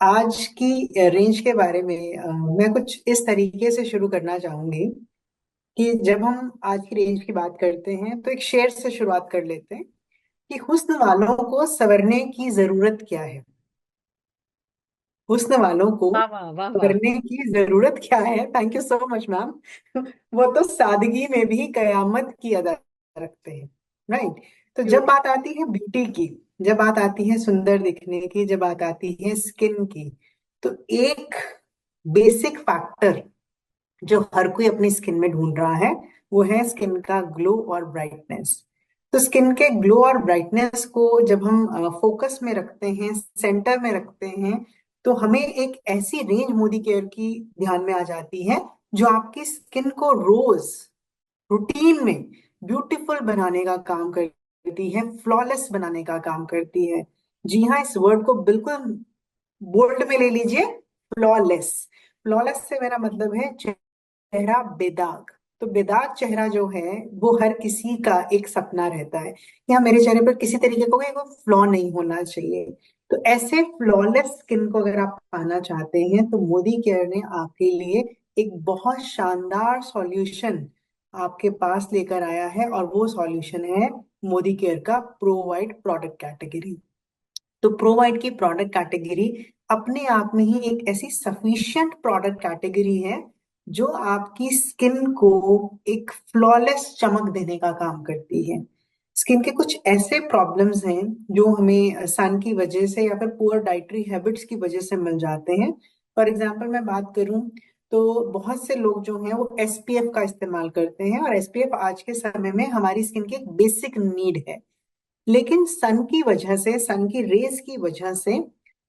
आज की रेंज के बारे में मैं कुछ इस तरीके से शुरू करना चाहूंगी कि जब हम आज की रेंज की बात करते हैं तो एक शेर से शुरुआत कर लेते हैं कि हुस्न वालों को संवरने की जरूरत क्या है। हुस्न वालों को वाह वाह वाह वाह। संवरने की जरूरत क्या है। Thank you so much ma'am. वो तो सादगी में भी कयामत की अदा रखते हैं। राइट। तो जब ब्यूटी। बात आती है ब्यूटी की, जब बात आती है सुंदर दिखने की, जब बात आती है स्किन की, तो एक बेसिक फैक्टर जो हर कोई अपनी स्किन में ढूंढ रहा है वो है स्किन का ग्लो और ब्राइटनेस। तो स्किन के ग्लो और ब्राइटनेस को जब हम फोकस में रखते हैं, सेंटर में रखते हैं, तो हमें एक ऐसी रेंज मोदी केयर की ध्यान में आ जाती है जो आपकी स्किन को रोज रूटीन में ब्यूटीफुल बनाने का काम करती है, फ्लॉलेस बनाने का काम करती है। जी हाँ, इस वर्ड को बिल्कुल बोल्ड में ले लीजिए। फ्लॉलेस। फ्लॉलेस से मेरा मतलब है चेहरा बेदाग। तो बेदाग चेहरा जो है वो हर किसी का एक सपना रहता है कि हाँ, मेरे चेहरे पर किसी तरीके का कोई फ्लॉ नहीं होना चाहिए। तो ऐसे फ्लॉलेस स्किन को अगर आप पाना चाहते हैं तो मोदी केयर ने आपके लिए एक बहुत शानदार सॉल्यूशन आपके पास लेकर आया है, और वो सॉल्यूशन है मोदी केयर का प्रो वाइट प्रोडक्ट कैटेगरी। तो प्रोवाइड की प्रोडक्ट कैटेगरी अपने आप में ही एक ऐसी सफिशिएंट प्रोडक्ट कैटेगरी है जो आपकी स्किन को एक फ्लॉलेस चमक देने का काम करती है। स्किन के कुछ ऐसे प्रॉब्लम्स हैं जो हमें सन की वजह से या फिर पुअर डाइटरी हैबिट्स की वजह से मिल जाते हैं। फॉर एग्जाम्पल मैं बात करूं तो बहुत से लोग जो हैं वो एसपीएफ का इस्तेमाल करते हैं, और एसपीएफ आज के समय में हमारी स्किन की एक बेसिक नीड है। लेकिन सन की वजह से, सन की रेज की वजह से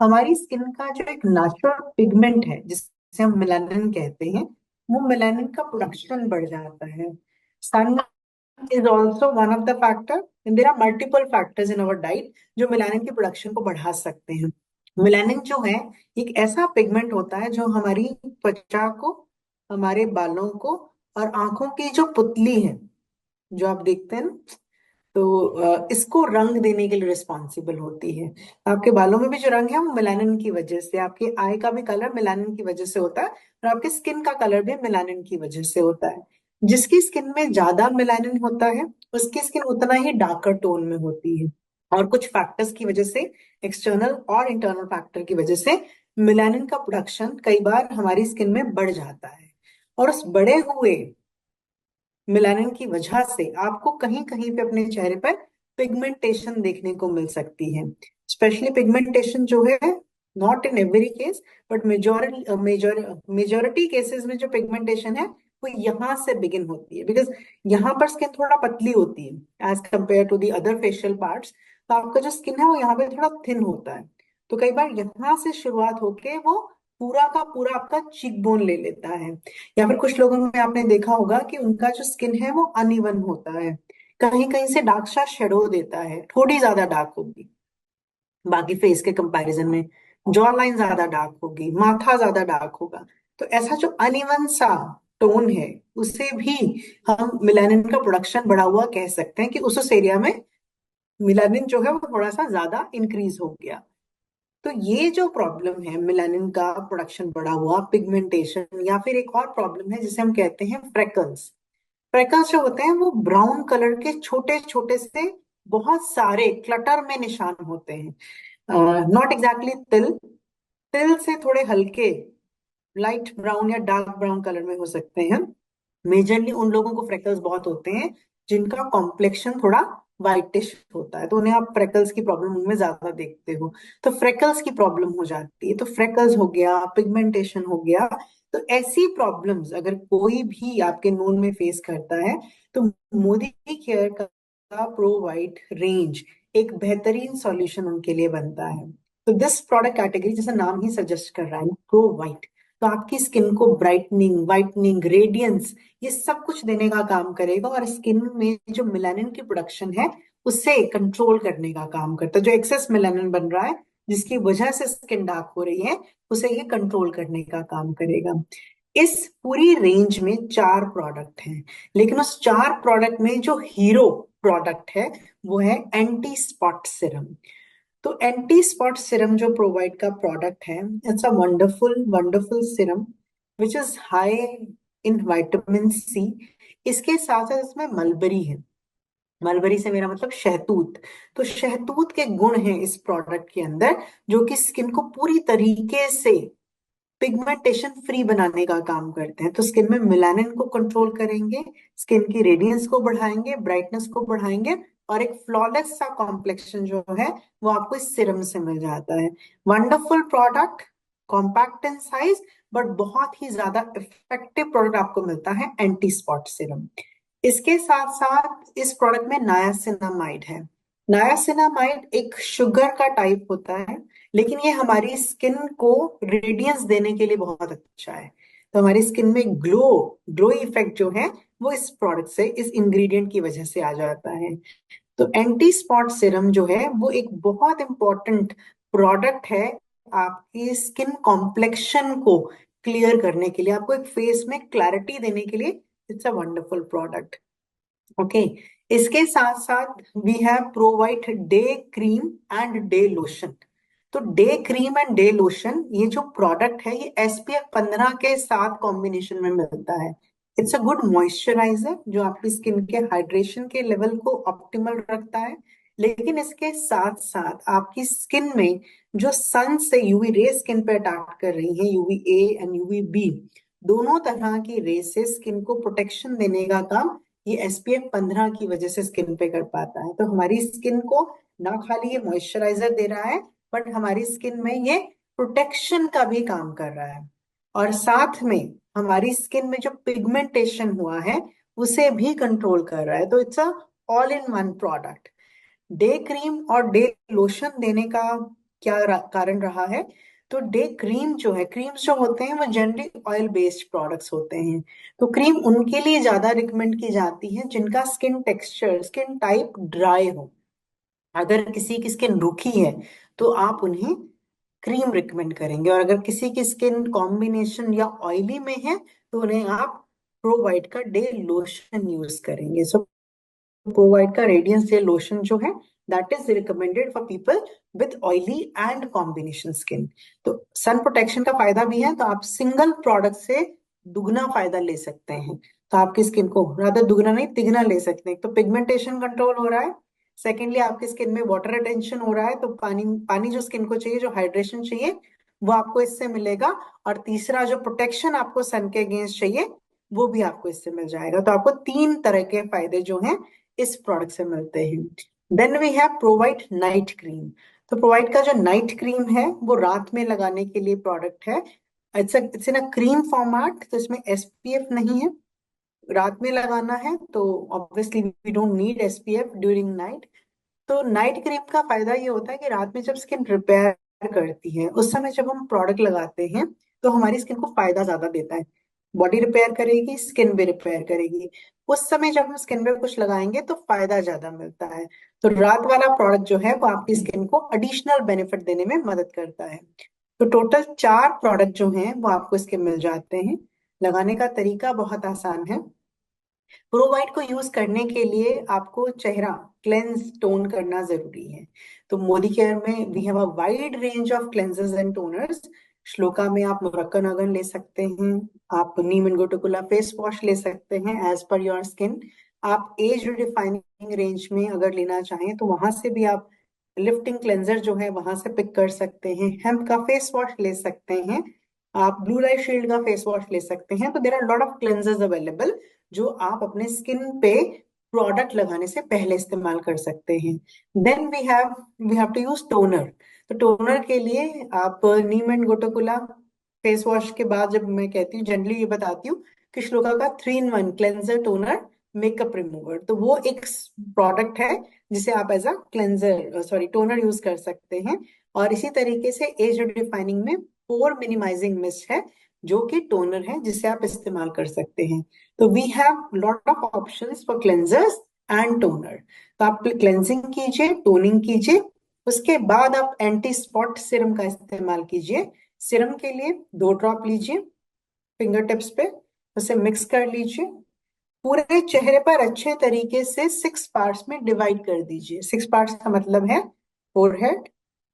हमारी स्किन का जो एक नेचुरल पिगमेंट है जिसे हम मेलानिन कहते हैं, वो मेलानिन का प्रोडक्शन बढ़ जाता है। Sun is also one of the factor, there are multiple factors in our diet जो मेलानिन की प्रोडक्शन को बढ़ा सकते हैं। मेलानिन जो है एक ऐसा पिगमेंट होता है जो हमारी त्वचा को, हमारे बालों को और आंखों की जो पुतली है, जो आप देखते हैं ना, तो इसको रंग देने के लिए रिस्पॉन्सिबल होती है। आपके बालों में भी जो रंग है वो मेलानिन की वजह से, आपके आई का भी कलर मेलानिन की वजह से होता है, और आपके स्किन का कलर भी मेलानिन की वजह से होता है। जिसकी स्किन में ज्यादा मेलानिन होता है उसकी स्किन उतना ही डार्कर टोन में होती है। और कुछ फैक्टर्स की वजह से, एक्सटर्नल और इंटरनल फैक्टर की वजह से मेलानिन का प्रोडक्शन कई बार हमारी स्किन में बढ़ जाता है। और उस बढ़े हुए मेलानिन की वजह से आपको कहीं कहीं पे अपने चेहरे पर पिगमेंटेशन देखने को मिल सकती है। स्पेशली पिगमेंटेशन जो है, not in every case but majority cases में जो पिगमेंटेशन है वो यहाँ से बिगिन होती है, बिकॉज यहाँ पर स्किन थोड़ा पतली होती है as compare to the other facial parts. तो आपका जो स्किन है वो यहाँ पे थोड़ा थिन होता है। तो कई बार यहाँ से शुरुआत होके वो पूरा का पूरा आपका चीक बोन ले लेता है। या फिर कुछ लोगों में आपने देखा होगा कि उनका जो स्किन है वो अनइवन होता है, कहीं कहीं से डार्क सा शेडो देता है, थोड़ी ज्यादा डार्क होगी बाकी फेस के कंपैरिजन में। जॉ लाइन ज्यादा डार्क होगी, माथा ज्यादा डार्क होगा। तो ऐसा जो अनइवन सा टोन है उसे भी हम मिलानिन का प्रोडक्शन बढ़ा हुआ कह सकते हैं कि उस एरिया में मिलानिन जो है वो थोड़ा सा ज्यादा इंक्रीज हो गया। तो ये जो प्रॉब्लम है मिलानिन का प्रोडक्शन बढ़ा हुआ, पिगमेंटेशन, या फिर एक और प्रॉब्लम है जिसे हम कहते हैं फ्रेकल्स। फ्रेकल्स जो होते हैं वो ब्राउन कलर के छोटे छोटे से बहुत सारे क्लटर में निशान होते हैं। नॉट एग्जैक्टली तिल, तिल से थोड़े हल्के लाइट ब्राउन या डार्क ब्राउन कलर में हो सकते हैं। मेजरली उन लोगों को फ्रेकल्स बहुत होते हैं जिनका कॉम्प्लेक्शन थोड़ा वाइटिश होता है, तो उन्हें आप फ्रेकल्स की प्रॉब्लम उनमें ज्यादा देखते हो। तो फ्रेकल्स की प्रॉब्लम हो जाती है, तो फ्रेकल्स हो गया, पिगमेंटेशन हो गया। तो ऐसी प्रॉब्लम्स अगर कोई भी आपके नोन में फेस करता है तो मोदी केयर का प्रो वाइट रेंज एक बेहतरीन सॉल्यूशन उनके लिए बनता है। तो दिस प्रोडक्ट कैटेगरी, जैसा नाम ही सजेस्ट कर रहा है, प्रो वाइट, तो आपकी स्किन को ब्राइटनिंग, वाइटनिंग, रेडियंस, ये सब कुछ देने का काम करेगा, और स्किन में जो मेलानिन की प्रोडक्शन है उसे कंट्रोल करने का काम करता है। जो एक्सेस मेलानिन बन रहा है जिसकी वजह से स्किन डार्क हो रही है, उसे ये कंट्रोल करने का काम करेगा। इस पूरी रेंज में 4 प्रोडक्ट हैं, लेकिन उस 4 प्रोडक्ट में जो हीरो प्रोडक्ट है वो है एंटी स्पॉट सिरम। तो एंटी स्पॉट सिरम जो प्रोवाइड का प्रोडक्ट है, it's a wonderful wonderful serum which is high in vitamin C. इसके साथ साथ इसमें मलबरी है। मलबरी से मेरा मतलब शहतूत। तो शहतूत के गुण हैं इस प्रोडक्ट के अंदर, जो कि स्किन को पूरी तरीके से पिगमेंटेशन फ्री बनाने का काम करते हैं। तो स्किन में मेलानिन को कंट्रोल करेंगे, स्किन की रेडियंस को बढ़ाएंगे, ब्राइटनेस को बढ़ाएंगे, और एक फ्लॉलेस सा कॉम्प्लेक्शन जो है वो आपको इस सिरम से मिल जाता है। Wonderful product, compact in size, but बहुत ही ज्यादा इफेक्टिव प्रोडक्ट आपको मिलता है एंटी स्पॉट सिरम। इसके साथ साथ इस प्रोडक्ट में नायासिनामाइड है। नायासिनामाइड एक शुगर का टाइप होता है, लेकिन ये हमारी स्किन को रेडियंस देने के लिए बहुत अच्छा है। तो हमारी स्किन में ग्लो ग्लो इफेक्ट जो है वो इस प्रोडक्ट से, इस इंग्रेडिएंट की वजह से आ जाता है। तो एंटी स्पॉट सिरम जो है वो एक बहुत इंपॉर्टेंट प्रोडक्ट है आपकी स्किन कॉम्प्लेक्शन को क्लियर करने के लिए, आपको एक फेस में क्लैरिटी देने के लिए। It's a wonderful product. Okay. इसके साथ साथ we have provide day cream and day lotion. तो day cream and day lotion ये जो प्रोडक्ट है ये SPF 15 के साथ कॉम्बिनेशन में मिलता है। इट्स अ गुड मॉइस्चराइजर जो आपकी स्किन के हाइड्रेशन के लेवल को ऑप्टिमल रखता है। लेकिन इसके साथ साथ आपकी स्किन में जो सन से यूवी रे स्किन पे अटैक कर रही है, UVA एंड UVB, दोनों तरह की रे से स्किन को प्रोटेक्शन देने का काम ये SPF 15 की वजह से स्किन पे कर पाता है। तो हमारी स्किन को ना खाली ये मॉइस्चराइजर दे रहा है, बट हमारी स्किन में ये प्रोटेक्शन का भी काम कर रहा है। और साथ में हमारी स्किन में जो पिगमेंटेशन हुआ है उसे भी कंट्रोल कर रहा है। तो it's a all in one product. Day cream और डे लोशन देने का क्या कारण रहा है? तो डे क्रीम जो है, क्रीम्स जो होते हैं वो जनरली ऑयल बेस्ड प्रोडक्ट्स होते हैं। तो क्रीम उनके लिए ज्यादा रिकमेंड की जाती है जिनका skin texture, skin type dry हो। अगर किसी की स्किन रूखी है तो आप उन्हें क्रीम रिकमेंड करेंगे, और अगर किसी की स्किन कॉम्बिनेशन या ऑयली में है तो उन्हें आप प्रोवाइड का डे लोशन यूज करेंगे। सो प्रोवाइड का रेडियंस डे लोशन जो है that is recommended for people with oily and combination skin. तो सन प्रोटेक्शन का फायदा भी है, तो आप सिंगल प्रोडक्ट से दुगना फायदा ले सकते हैं। तो आपकी स्किन को रादर दुगना नहीं तिगना ले सकते हैं। तो पिगमेंटेशन कंट्रोल हो रहा है, सेकेंडली आपकी स्किन में वाटर रिटेंशन हो रहा है, तो पानी पानी जो स्किन को चाहिए, जो हाइड्रेशन चाहिए वो आपको इससे मिलेगा। और तीसरा जो प्रोटेक्शन आपको सन के अगेंस्ट चाहिए वो भी आपको इससे मिल जाएगा। तो आपको तीन तरह के फायदे जो हैं इस प्रोडक्ट से मिलते हैं। Then we have Pro White night cream. तो प्रोवाइड का जो नाइट क्रीम है वो रात में लगाने के लिए प्रोडक्ट है। It's in a cream format, तो इसमें SPF नहीं है। रात में लगाना है तो obviously we don't need SPF during night. तो नाइट क्रीम का फायदा ये होता है कि रात में जब स्किन रिपेयर करती है उस समय जब हम प्रोडक्ट लगाते हैं तो हमारी स्किन को फायदा ज्यादा देता है। बॉडी रिपेयर करेगी, स्किन भी रिपेयर करेगी। उस समय जब हम स्किन पे कुछ लगाएंगे तो फायदा ज्यादा मिलता है। तो रात वाला प्रोडक्ट जो है वो आपकी स्किन को एडिशनल बेनिफिट देने में मदद करता है। तो टोटल 4 प्रोडक्ट जो हैं वो आपको इसके मिल जाते हैं। लगाने का तरीका बहुत आसान है। प्रोवाइड को यूज करने के लिए आपको चेहरा क्लेंस टोन करना जरूरी है। तो मोदी केयर में we have a wide range of cleansers and toners. Shloka में आप मुरक्कन अगन ले सकते हैं, आप नीम इनगोटिकुला फेस वॉश ले सकते हैं एज पर योर स्किन। आप एज रिफाइनिंग रेंज में अगर लेना चाहें तो वहां से भी आप लिफ्टिंग क्लेंजर जो है वहां से पिक कर सकते हैं। हेम्प का फेस वॉश ले सकते हैं, आप ब्लू लाइट शील्ड का फेस वॉश ले सकते हैं। तो there are lot of cleansers available जो आप अपने स्किन पे प्रोडक्ट लगाने से पहले इस्तेमाल कर सकते हैं। Then we have to use toner. तो टोनर के लिए आप neem and gotu kola face wash के बाद, जब मैं कहती हूँ जनरली ये बताती हूँ कि श्लोका का 3 in 1 cleanser toner makeup remover, तो वो एक प्रोडक्ट है जिसे आप as a cleanser sorry toner use कर सकते हैं। और इसी तरीके से एज डिफाइनिंग में पोर मिनिमाइजिंग मिस्ट है जो कि टोनर है जिसे आप इस्तेमाल कर सकते हैं। तो we have lot of options for cleansers and toner. तो आप क्लेंजिंग कीजिए, टोनिंग कीजिए, उसके बाद आप एंटी स्पॉट सिरम का इस्तेमाल कीजिए। सिरम के लिए 2 ड्रॉप लीजिए फिंगर टिप्स पे, उसे मिक्स कर लीजिए, पूरे चेहरे पर अच्छे तरीके से 6 पार्ट्स में डिवाइड कर दीजिए। 6 पार्ट्स का मतलब है forehead,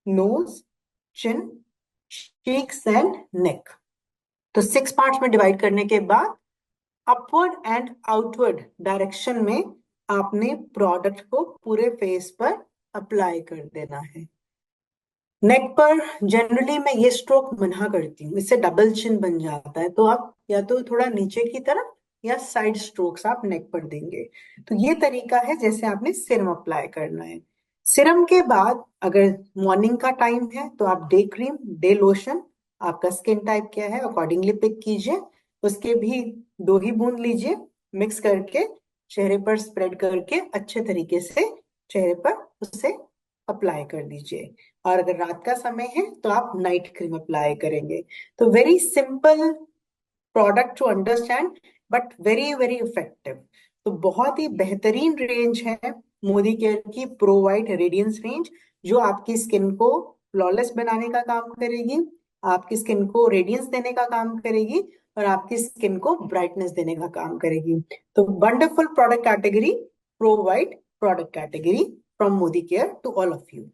nose, chin, cheeks and neck. तो 6 पार्ट्स में डिवाइड करने के बाद अपवर्ड एंड आउटवर्ड डायरेक्शन में आपने प्रोडक्ट को पूरे फेस पर अप्लाई कर देना है। नेक पर जनरली मैं ये स्ट्रोक मना करती हूँ, इससे डबल चिन बन जाता है। तो आप या तो थोड़ा नीचे की तरफ या साइड स्ट्रोक्स आप नेक पर देंगे। तो ये तरीका है जैसे आपने सिरम अप्लाई करना है। सिरम के बाद अगर मॉर्निंग का टाइम है तो आप डे क्रीम, डे लोशन, आपका स्किन टाइप क्या है अकॉर्डिंगली पिक कीजिए। उसके भी 2 ही बूंद लीजिए, मिक्स करके चेहरे पर स्प्रेड करके अच्छे तरीके से चेहरे पर उसे अप्लाई कर दीजिए। और अगर रात का समय है तो आप नाइट क्रीम अप्लाई करेंगे। तो very simple product to understand, but very very effective. तो बहुत ही बेहतरीन रेंज है मोदी केयर की प्रो वाइट रेडियंस रेंज, जो आपकी स्किन को फ्लॉलेस बनाने का काम करेगी, आपकी स्किन को रेडियंस देने का काम करेगी और आपकी स्किन को ब्राइटनेस देने का काम करेगी। तो wonderful product category, Pro White product category from Modicare to all of you.